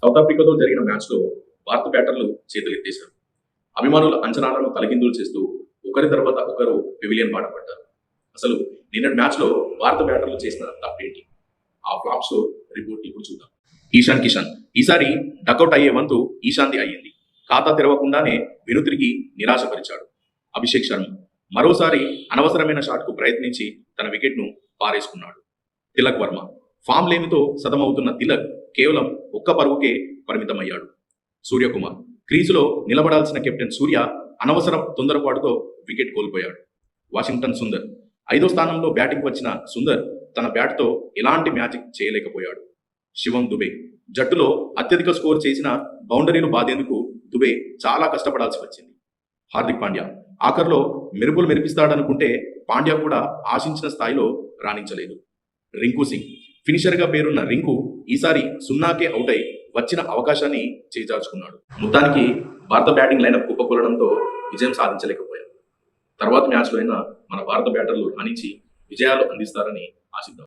South ఆఫ్రికాతో జరిగిన మ్యాచ్లో భారత బ్యాటర్లు చేతులెత్తేశారు. అభిమానుల అంచనాలను తలకిందులు చేస్తూ ఒకరి తర్వాత ఒకరు పెవిలియన్ బాట పడ్డారు. అసలు నిన్నటి మ్యాచ్లో భారత బ్యాటర్లు చేసిన తప్పేంటి? ఆ ఫ్లాప్స్ రిపోర్ట్ ఇప్పుడు చూద్దాం. ఈశాన్ కిషన్ ఈసారి డకౌట్ అయ్యే వంతు ఈశాన్ది అయ్యింది. ఖాతా తెరవకుండానే వెనుతిరిగి నిరాశపరిచాడు. అభిషేక్ శర్మ మరోసారి అనవసరమైన షాట్కు ప్రయత్నించి తన వికెట్ను పారేసుకున్నాడు. తిలక్ వర్మ ఫామ్ లేమితో సతమవుతున్న తిలక్ కేవలం ఒక్క పరుగుకే పరిమితమయ్యాడు. సూర్యకుమార్ క్రీజులో నిలబడాల్సిన కెప్టెన్ సూర్య అనవసరం తొందరపాటుతో వికెట్ కోల్పోయాడు. వాషింగ్టన్ సుందర్ 5వ స్థానంలో బ్యాటింగ్ వచ్చిన సుందర్ తన బ్యాట్తో ఎలాంటి మ్యాజిక్ చేయలేకపోయాడు. శివం దుబే జట్టులో అత్యధిక స్కోర్ చేసిన బౌండరీలు బాధేందుకు దుబే చాలా కష్టపడాల్సి వచ్చింది. హార్దిక్ పాండ్యా ఆఖర్లో మెరుపులు మెరిపిస్తాడనుకుంటే పాండ్యా కూడా ఆశించిన స్థాయిలో రాణించలేదు. రింకు సింగ్ ఫినిషర్గా పేరున్న రింకు ఈసారి 0కే అవుట్ అయి వచ్చిన అవకాశాన్ని చేజార్చుకున్నాడు. మొత్తానికి భారత బ్యాటింగ్ లైనప్ కుప్పకూలడంతో విజయం సాధించలేకపోయారు. తర్వాత మ్యాచ్లో అయినా మన భారత బ్యాటర్లు రాణించి విజయాలు అందిస్తారని ఆశిద్దాం.